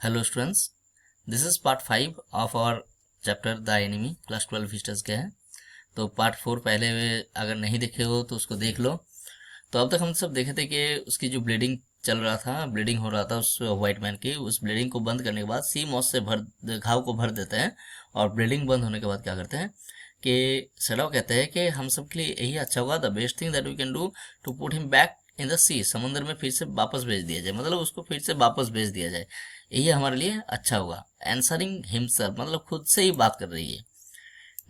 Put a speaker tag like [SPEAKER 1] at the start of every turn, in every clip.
[SPEAKER 1] Hello students, this is part 5 of our chapter the enemy class 12 हिस्टर्स के हैं। तो पार्ट 4 पहले अगर नहीं देखे हो तो उसको देख लो। तो अब तक हम सब देखे थे कि उसकी जो ब्लीडिंग चल रहा था, ब्लीडिंग हो रहा था उस वाइट मैन की, उस ब्लीडिंग को बंद करने के बाद सी मॉस से भर घाव को भर देते हैं। और ब्लीडिंग बंद होने के बाद क्या करते हैं कि सडाव कहते हैं कि हम सब के लिए यही अच्छा होगा, the best thing that we can do to put him back in the sea, समुद्र में फिर से वापस भेज दिया जाए, मतलब उसको फिर से वापस भेज दिया जाए, यही हमारे लिए अच्छा होगा। एंसरिंग हिमसेल्फ मतलब खुद से ही बात कर रही है।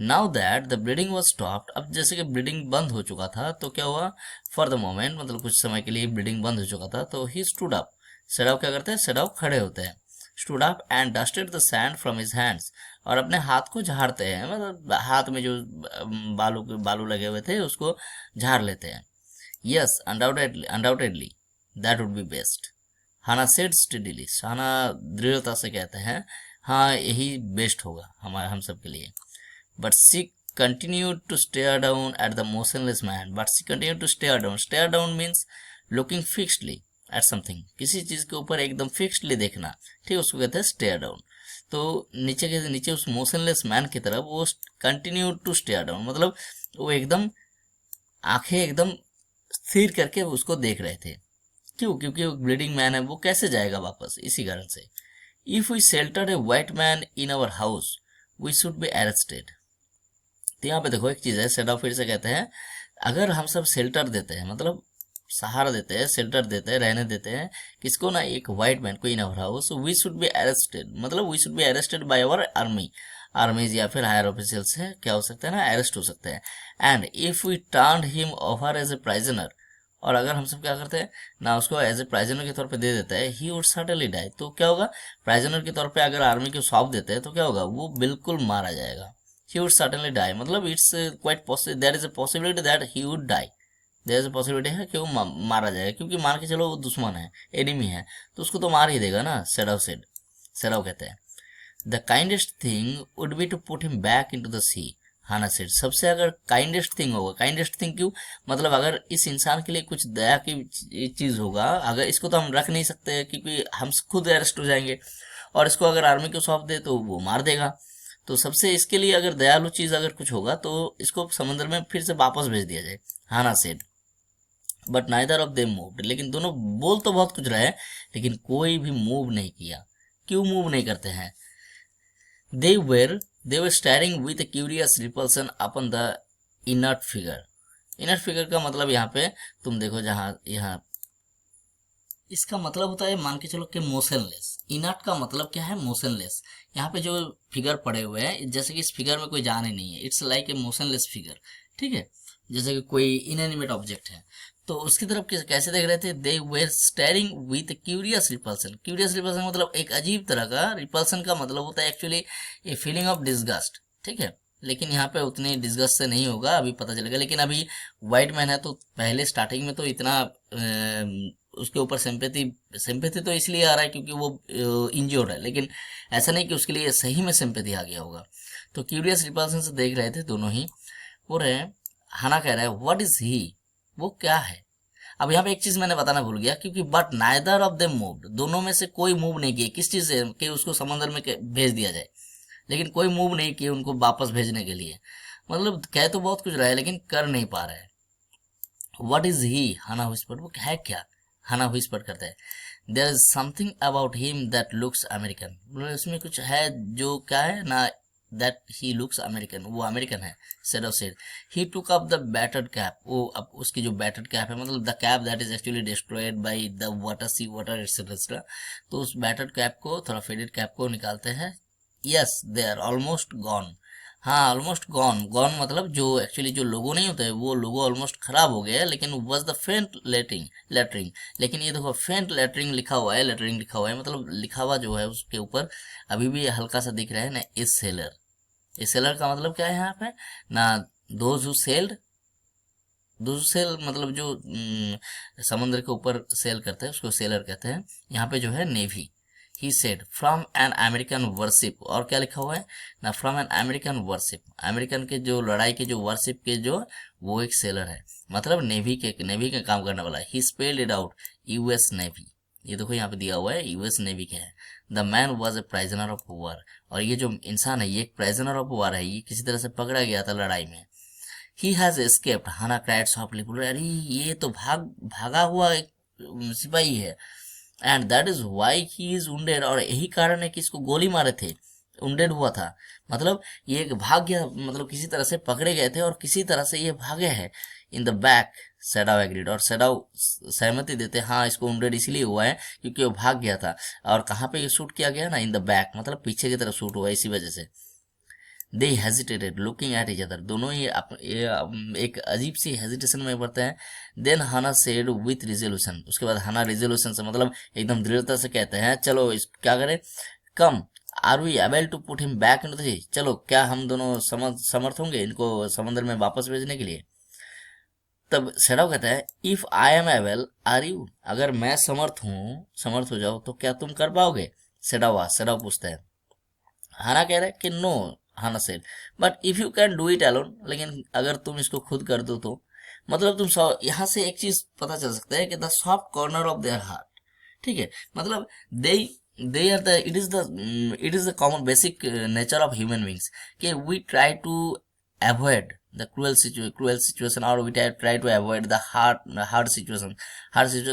[SPEAKER 1] Now that the bleeding was stopped, अब जैसे कि ब्लीडिंग बंद हो चुका था तो क्या हुआ, फॉर द मोमेंट मतलब कुछ समय के लिए ब्लीडिंग बंद हो चुका था, तो ही स्टूड अप, सडाव क्या करते हैं, सडाव खड़े होते हैं। Stood up and dusted the sand from his hands, और अपने हाथ को झाड़ते हैं, मतलब हाथ में जो बालू लगे हुए थे उसको झाड़ लेते हैं। Yes, undoubtedly that would be best, Hana said steadily, Hana दृढ़ता से कहते हैं हाँ यही बेस्ट होगा हमारे हम सब के लिए। But she continued to stare down at the motionless man, but she continued to stare down means looking fixedly at something, किसी चीज के ऊपर एकदम फिक्सडली देखना, ठीक, उसको कहते हैं स्टेयर डाउन। तो नीचे के नीचे उस मोशनलेस मैन की तरफ वो कंटिन्यूड टू स्टेयर डाउन, मतलब वो एकदम आंखें एकदम स्थिर करके उसको देख रहे थे। क्यों? क्योंकि वो ब्लीडिंग मैन है, वो कैसे जाएगा वापस, इसी कारण से। If we shelter a white man in our house we should be arrested. तो यहाँ पे देखो एक चीज है, सेडाव फिर से कहते हैं अगर हम सब शेल्टर देते हैं, मतलब सहारा देते हैं, शेल्टर देते हैं, रहने देते हैं किसको ना, एक व्हाइट मैन को in our house, we should be arrested, मतलब we should be arrested by our army, armies या फिर हायर ऑफिशियल्स है, क्या हो सकता है ना, अरेस्ट हो सकते हैं। And if we turn him over as a prisoner, और अगर हम सब क्या करते हैं ना, उसको एज ए प्राइजनर के तौर पे दे देता है, ही वुड सर्टेनली डाई, तो क्या होगा, प्राइजनर के तौर पे अगर आर्मी को सौंप देते हैं तो क्या होगा, वो बिल्कुल मारा जाएगा। he would certainly die, मतलब it's quite possible, there is a possibility that he would die, there is a possibility है कि वो मारा जाएगा, क्योंकि मान के चलो वो दुश्मन है, एनिमी है, तो उसको तो मार ही देगा ना। सेडाव सेड, सेडाव कहते हैं the kindest thing would be to put him back into the sea, Hana said, सबसे अगर काइंडेस्ट थिंग होगा, काइंडेस्ट थिंग क्यों, मतलब अगर इस इंसान के लिए कुछ दया की चीज होगा, अगर इसको तो हम रख नहीं सकते क्योंकि हम खुद अरेस्ट हो जाएंगे, और इसको अगर आर्मी को सौंप दे तो वो मार देगा, तो सबसे इसके लिए अगर दयालु चीज अगर कुछ होगा तो इसको समुद्र में फिर से वापस भेज दिया जाए, Hana said. But neither of them moved, लेकिन दोनों बोल तो बहुत कुछ रहे लेकिन कोई भी मूव नहीं किया। क्यों मूव नहीं करते हैं? They were they were staring with curious repulsion upon the inert figure. Inert figure का मतलब यहाँ पे तुम देखो, जहां यहाँ इसका मतलब होता है, मान के चलो कि मोशनलेस, इनर्ट का मतलब क्या है, मोशनलेस। यहाँ पे जो फिगर पड़े हुए हैं, जैसे कि इस फिगर में कोई जान ही नहीं है, it's like a motionless figure, ठीक है, जैसे कि कोई इनएनिमेट ऑब्जेक्ट है, तो उसकी तरफ कैसे देख रहे थे, they were steering with curious repulsion. Curious repulsion मतलब एक अजीब तरह का, रिपल्सन का मतलब होता है actually a feeling of disgust, ठीक है, लेकिन यहाँ पे उतनी डिस्गस्ट से नहीं होगा, अभी पता चलेगा। लेकिन अभी व्हाइट मैन है तो पहले स्टार्टिंग में तो इतना उसके ऊपर सिंपैथी सिंपैथी तो इसलिए आ रहा है क्योंकि वो इंजर्ड है, लेकिन ऐसा नहीं कि उसके लिए सही में सिंपैथी आ गया होगा। तो क्यूरियस रिपल्सन से देख रहे थे दोनों ही। वो रहे, हाना कह रहा है व्हाट इज ही, वो क्या है। अब यहाँ पे एक चीज मैंने बताना भूल गया, क्योंकि but neither of them moved, दोनों में से कोई मूव नहीं किए, किस चीज से कि उसको समंदर में भेज दिया जाए, लेकिन कोई मूव नहीं किए उनको वापस भेजने के लिए। मतलब कह तो बहुत कुछ रहा है लेकिन कर नहीं पा रहे हैं। What is he, Hana whisper, वो है क्या, हाना विस्पर करते हैं there is something about him that looks American, मतलब इसमें कुछ है जो क्या है ना, दैट ही लुक्स अमेरिकन, वो अमेरिकन है। Said said he took up the battered cap, वो अब उसकी जो बैटर्ड कैप है, मतलब the cap that is actually destroyed by the water, sea water etcetera, तो उस बैटर्ड कैप को, थोड़ा फेडेड कैप को निकालते हैं। Yes they are almost gone, हाँ ऑलमोस्ट गॉन, गॉन मतलब जो एक्चुअली जो लोगो नहीं होते वो लोगो ऑलमोस्ट खराब हो गया है, लेकिन वॉज द फेंट लेटरिंग, लेकिन ये देखो फेंट लेटरिंग लिखा हुआ है, लेटरिंग लिखा हुआ है, मतलब लिखा हुआ जो है उसके ऊपर अभी भी हल्का सा दिख रहा है ना, इस सेलर। इस सेलर का मतलब क्या है यहाँ पे ना, those who sailed, those sail मतलब जो समुद्र के ऊपर सेल करते हैं उसको सेलर कहते हैं। यहाँ पे जो है navy, he said from an American worship, और क्या लिखा हुआ है ना, from an American worship, American के जो लड़ाई के जो वर्शिप के जो वो एक सेलर है, मतलब नेवी के काम करने वाला। He spelled it out US navy, ये देखो यहाँ पे दिया हुआ है यूएस नेवी के है। The man was a prisoner of war, और ये जो इंसान है ये एक प्राइजनर ऑफ वॉर है, ये किसी तरह से पकड़ा गया था लड़ाई में। He has escaped, Hana cried softly, बोल रहे अरे ये तो भागा हुआ एक सिपाही है। And that is why he is wounded, और यही कारण है कि इसको गोली मारे थे, wounded हुआ था। मतलब ये भाग गया, मतलब किसी तरह से पकड़े गए थे और किसी तरह से ये भागे हैं। इन द बैक सेडाव एग्रीड, और सेडाव सहमति देते हाँ इसको wounded इसीलिए हुआ है क्योंकि वो भाग गया था। और कहाँ पे ये शूट किया गया ना, इन द बैक, मतलब पीछे की तरफ शूट हुआ इसी वजह से। They hesitated looking at each other, दोनों ये एक अजीब सी हेजिटेशन में पड़ते हैं। Then Hana said with resolution, उसके बाद हाना रिजोल्यूशन से मतलब एकदम दृढ़ता से कहते हैं चलो इस क्या करें, come are we able to put him back into the sea, चलो क्या हम दोनों समर्थ होंगे इनको समुद्र में वापस भेजने के लिए। तब सेडाव कहता है if I am able are you, अगर मैं समर्थ हो जाओ तो क्या तुम कर पाओगे। सेडाव पूछता है। हाना कह रहा है कि no, Hana said but if you can do it alone, लेकिन अगर तुम इसको खुद कर दो तो। मतलब तुम यहाँ से एक चीज पता चल सकता है कि the soft corner of their heart, ठीक है, मतलब they they are the it is the common basic nature of human beings कि we try to avoid the cruel situation, और we try to avoid the hard situation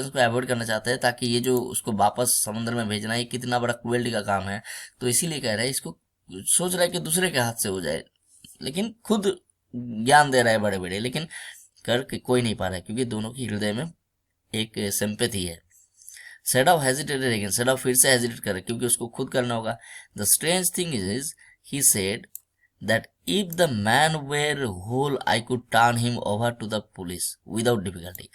[SPEAKER 1] को avoid करना चाहते हैं, ताकि ये जो उसको वापस समुद्र में भेजना है कितना बड़ा क्रूएल्टी का काम है। तो इसीलिए कह रहा है, इसको सोच रहा है कि दूसरे के हाथ से हो जाए, लेकिन खुद ज्ञान दे रहा है बड़े बड़े, लेकिन कर कोई नहीं पा रहा है क्योंकि दोनों की हृदय में एक सिंपैथी है। सेडाव हेजिटेटेड अगेन, सेडाव फिर से हेजिटेट कर क्योंकि उसको खुद करना होगा। The strange thing is he said that if the man were whole I could turn him over to the police without difficulty।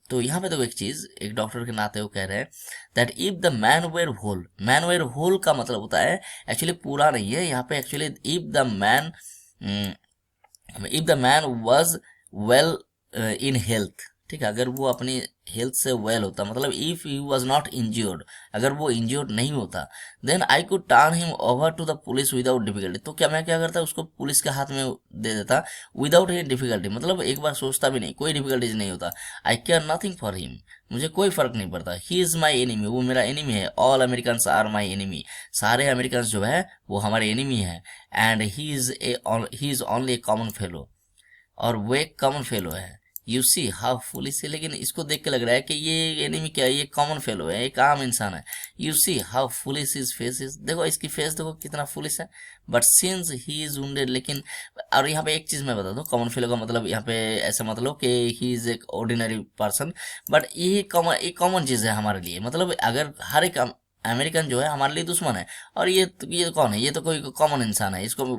[SPEAKER 1] तो यहाँ पे तो एक चीज एक डॉक्टर के नाते वो कह रहे हैं that if the man were whole का मतलब होता है एक्चुअली पूरा नहीं है यहाँ पे, actually if the man was well in health, ठीक है, अगर वो अपनी हेल्थ से वेल होता, मतलब if he was not injured, अगर वो इंज्योर्ड नहीं होता, then I could turn him over to the police without difficulty, तो क्या मैं क्या करता उसको पुलिस के हाथ में दे देता विदाउट एनी डिफिकल्टी, मतलब एक बार सोचता भी नहीं, कोई डिफिकल्टीज नहीं होता। आई केयर नथिंग फॉर हिम, मुझे कोई फर्क नहीं पड़ता। ही इज माई एनिमी, वो मेरा एनिमी है। All American are my enemy, सारे अमेरिकन जो है वो हमारे एनिमी है। And he is only a common fellow, और वो एक कॉमन फेलो है। यू सी हाउ फुलिश है, लेकिन इसको देख के लग रहा है कि ये एनिमी क्या है, ये कॉमन फेलो है, एक आम इंसान है। You see how foolish is face is, देखो इसकी फेस देखो कितना फुलिश है। But since he is wounded, लेकिन और यहाँ पे एक चीज मैं बता दूं, कॉमन फेलो का मतलब यहाँ पे ऐसा मतलब कि ही इज एक ऑर्डिनरी पर्सन, बट ये कॉमन चीज है हमारे लिए। मतलब अगर हर एक अमेरिकन जो है हमारे लिए दुश्मन है, और ये कौन है, ये तो कोई कॉमन इंसान है, इसको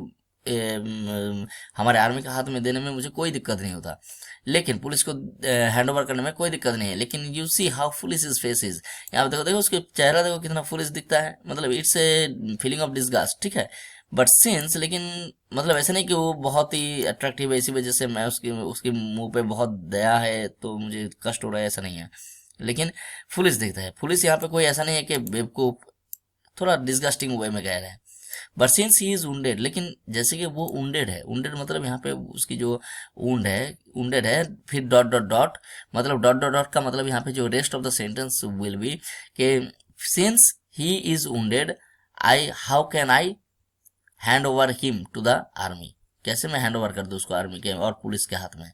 [SPEAKER 1] हमारे आर्मी के हाथ में देने में मुझे कोई दिक्कत नहीं होता, लेकिन पुलिस को हैंड ओवर करने में कोई दिक्कत नहीं है। लेकिन you see how foolish his face is, यहाँ पे देखो उसके चेहरा देखो कितना फुलिश दिखता है, मतलब it's a feeling of disgust, ठीक है। बट सिंस, लेकिन मतलब ऐसा नहीं कि वो बहुत ही अट्रैक्टिव है इसी वजह से मैं उसके मुंह पे बहुत दया है तो मुझे कष्ट हो रहा है, ऐसा नहीं है। लेकिन पुलिस दिखता है, पुलिस यहाँ पे कोई ऐसा नहीं है कि बेवकूफ, थोड़ा डिस्गस्टिंग वे में कह रहे हैं। But since he is wounded, लेकिन जैसे कि वो वुंडेड है, वुंडेड मतलब यहाँ पे उसकी जो वुंड है, वुंडेड है, फिर डॉट डॉट डॉट, मतलब डॉट डॉट डॉट का मतलब यहाँ पे जो rest of the sentence will be कि since he is wounded how can I hand over him to the army, कैसे मैं हैंड ओवर कर दूं उसको आर्मी के और पुलिस के हाथ में,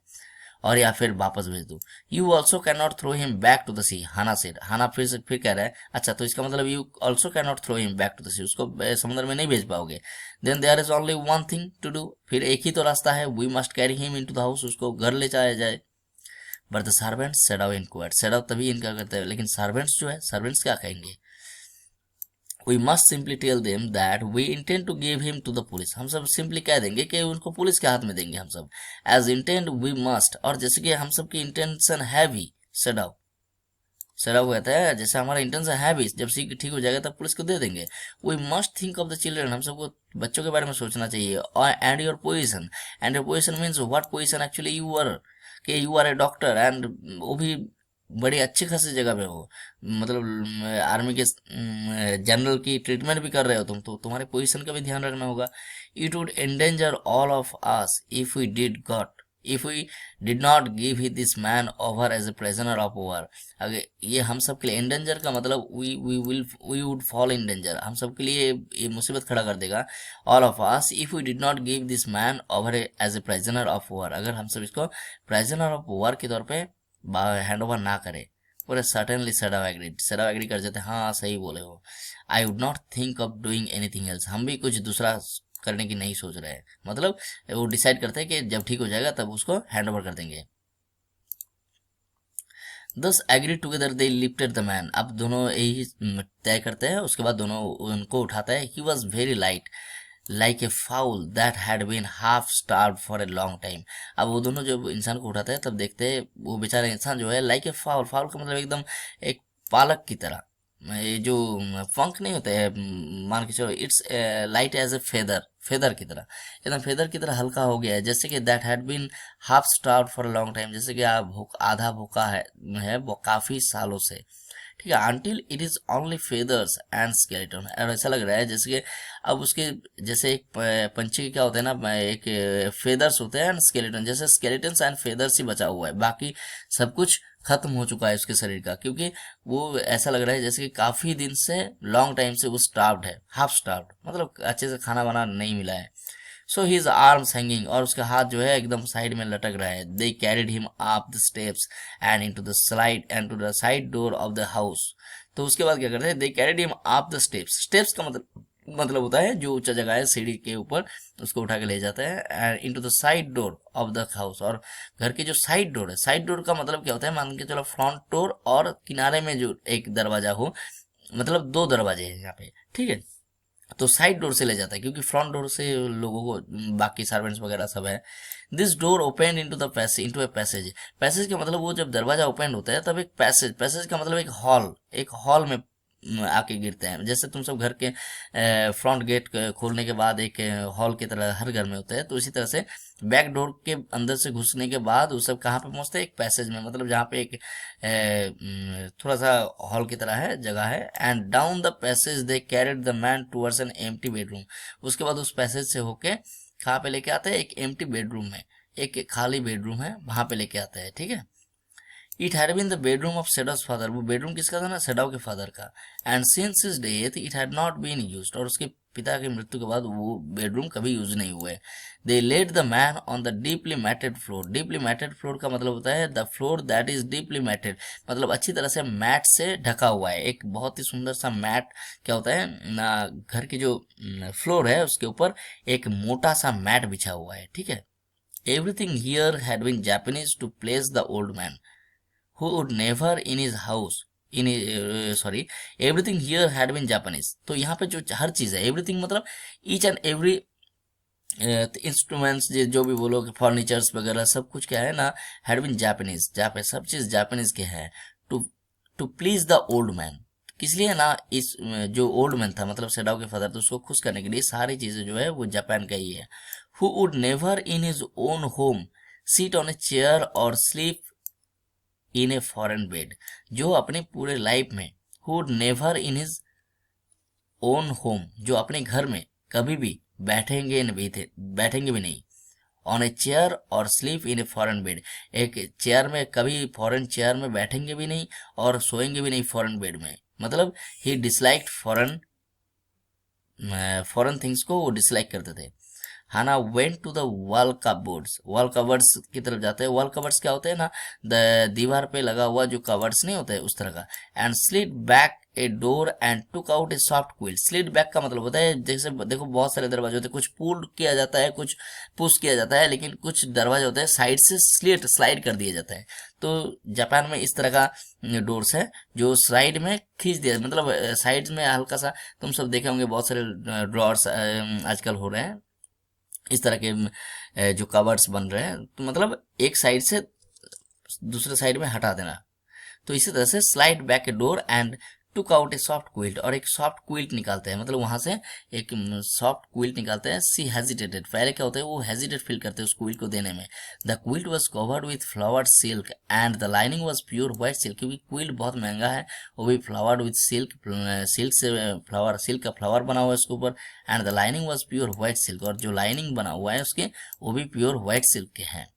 [SPEAKER 1] और या फिर वापस भेज दूं। You also can not throw him back to the sea, Hana said, Hana फिर कह रहा है अच्छा तो इसका मतलब you also can not throw him back to the sea, उसको समुद्र में नहीं भेज पाओगे। Then there is only one thing to do, फिर एक ही तो रास्ता है, we must carry him into the house, उसको घर ले जाया जाए। But the servants said out inquired, said out तभी इनका करते हैं, लेकिन सर्वेंट्स जो है, सर्वेंट्स क्या कहेंगे। We must simply tell them that we intend to give him to the police, हम सब सिंपली कह देंगे कि उनको पुलिस के हाथ में देंगे हम सब। as intend we must, और जैसे कि हम सब की इंटेंशन है भी, सडाव कहता है जैसे हमारा इंटेंशन है भी, जब ठीक हो जाएगा तब पुलिस को दे देंगे। we must think of the children, हम सबको बच्चों के बारे में सोचना चाहिए। and your position means what position actually you are, कि you are a doctor and वो भी बड़ी अच्छी खासी जगह पे हो, मतलब आर्मी के जनरल की ट्रीटमेंट भी कर रहे हो तुम, तो तुम्हारे पोजीशन का भी ध्यान रखना होगा। It would endanger all of us if we did got if we did not give he this man over as a prisoner of war, अगर ये हम सब के लिए इन डेंजर का मतलब we would fall in danger, हम सब के लिए ये मुसीबत खड़ा कर देगा। All of us if we did not give this man over as a prisoner of war, अगर हम सब इसको प्रिजनर ऑफ वॉर के तौर पे हैंड ओवर ना करें। पूरे सर्टेनली सैडाव एग्री कर जाते हैं, हाँ सही बोले हो। I would not think of doing anything else, हम भी कुछ दूसरा करने की नहीं सोच रहे हैं, मतलब वो डिसाइड करते हैं कि जब ठीक हो जाएगा तब उसको हैंड ओवर कर देंगे। Thus agree together they lifted the man, अब दोनों यही तय करते हैं, उसके बाद दोनों उनको उठाता है। He was very light like a fowl that had been half starve for a long time. अब वो दोनों जब इंसान को उठाते हैं तब देखते हैं वो बेचारा इंसान जो है लाइक ए फाउल, फाउल का मतलब एकदम एक पालक की तरह, ये जो पंख नहीं होते हैं मान के चलो, it's light as a feather, feather की तरह, एकदम फेदर की तरह हल्का हो गया है। जैसे कि that had been half starve for a long time, जैसे कि आप आधा भूखा है वो काफी सालों से, ठीक है। Until it is only feathers and skeleton, और ऐसा लग रहा है जैसे कि अब उसके जैसे एक पंछी के क्या होता है ना, एक फेदर्स होते हैं एंड स्केलेटन, जैसे स्केलेटन्स एंड फेदर्स ही बचा हुआ है, बाकी सब कुछ खत्म हो चुका है उसके शरीर का, क्योंकि वो ऐसा लग रहा है जैसे कि काफी दिन से, लॉन्ग टाइम से वो स्टार्व्ड है, हाफ स्टार्व्ड, मतलब अच्छे से खाना वाना नहीं मिला है। सो हिज आर्म्स हैंगिंग, और उसका हाथ जो है एकदम साइड में लटक रहा है। दे carried him up the steps and into the side door of the house, तो उसके बाद क्या करते हैं, दे carried him up the steps, steps का मतलब होता है जो ऊंचा जगह है सीढ़ी के ऊपर, उसको उठा के ले जाते हैं। And into the side door of the house, और घर के जो साइड डोर है, साइड डोर का मतलब क्या होता है, मान के चलो फ्रंट डोर और किनारे में जो एक दरवाजा हो, मतलब दो दरवाजे हैं यहाँ पे, ठीक है। तो साइड डोर से ले जाता है, क्योंकि फ्रंट डोर से लोगों को बाकी सर्वेंट्स वगैरह सब है। This door open into the passage, into a passage, passage का मतलब वो जब दरवाजा ओपन होता है तब एक पैसेज, पैसेज का मतलब एक हॉल में आके गिरते हैं। जैसे तुम सब घर के फ्रंट गेट खोलने के बाद एक हॉल की तरह हर घर में होता है, तो इसी तरह से बैक डोर के अंदर से घुसने के बाद वो सब कहाँ पे पहुंचते हैं, एक पैसेज में, मतलब जहाँ पे एक थोड़ा सा हॉल की तरह है, जगह है। And down the passage they carried the man towards an empty bedroom, उसके बाद उस पैसेज से होके कहाँ पे लेके आते हैं, एक एम्प्टी बेडरूम में, एक खाली बेडरूम है वहां पे लेके आते हैं, ठीक है। It had been the bedroom of Sadao's father, वो बेडरूम किसका था ना, सेडाउ के फादर का। And since his death it had not been used, और उसके पिता की मृत्यु के बाद वो बेडरूम कभी यूज नहीं हुए। They laid the man on the deeply matted floor, deeply matted floor का मतलब होता है the floor that is deeply matted, मतलब अच्छी तरह से मैट से ढका हुआ है, एक बहुत ही सुंदर सा मैट क्या होता है ना, घर की जो फ्लोर है उसके ऊपर एक मोटा सा मैट बिछा हुआ है, ठीक है। Everything here had been Japanese to place the old man who would never in his house in everything here had been Japanese, तो यहाँ पे जो हर चीज है, एवरीथिंग मतलब ईच एंड एवरी इंस्ट्रूमेंट्स जो भी बोलो, फर्नीचर्स वगैरह सब कुछ क्या है ना, हैड बीन जापानीज, सब चीज जापानीज के हैं। To to please the old man, किस लिए ना, इस जो ओल्ड मैन था मतलब सेडाओ के फादर, तो उसको खुश करने के लिए सारी चीजें जो है वो जापान का ही है। Who would never in his own home sit on a chair और sleep in a foreign bed, जो अपने पूरे लाइफ में would never in his own home, जो अपने घर में कभी भी बैठेंगे भी नहीं, ऑन ए चेयर और sleep in a foreign bed, एक चेयर में कभी फॉरेन चेयर में बैठेंगे भी नहीं और सोएंगे भी नहीं फॉरेन बेड में, मतलब ही डिसलाइक्ड फॉरेन थिंग्स को वो डिसलाइक करते थे। Hana went to the wall cupboards, wall cupboards की तरफ जाते हैं। वॉल कबर्ड्स क्या होते हैं ना, दीवार पे लगा हुआ जो कबर्ड्स नहीं होते उस तरह का। And slid back a door and took out A soft quilt, slid back का मतलब होता है जैसे देखो बहुत सारे दरवाजे होते हैं, कुछ पुल किया जाता है, कुछ पुश किया जाता है, लेकिन कुछ दरवाजे होते हैं साइड से स्लाइड कर दिया जाता है। तो जापान में इस तरह का डोर्स है जो साइड में खींच दिया, मतलब साइड में हल्का सा, तुम सब देखे होंगे बहुत सारे ड्रॉर्स आजकल हो रहे हैं इस तरह के जो कवर्स बन रहे हैं, तो मतलब एक साइड से दूसरे साइड में हटा देना। तो इसी तरह से slide back a door and took out A soft quilt, और एक सॉफ्ट क्विल्ट निकालते हैं, मतलब वहां से एक सॉफ्ट क्विल्ट निकालते हैं। सी हेजिटेटेड, पहले क्या होता है वो हेजिटेट फील करते हैं उस क्विल्ट को देने में। The quilt was covered with flowered silk and the lining was pure white silk, क्योंकि क्विल्ट बहुत महंगा है, वो भी फ्लावर्ड विथ सिल्क, सिल्क का फ्लावर बना हुआ है उसके ऊपर। And the lining was pure white silk, और जो लाइनिंग बना हुआ है उसके वो भी प्योर व्हाइट सिल्क के हैं।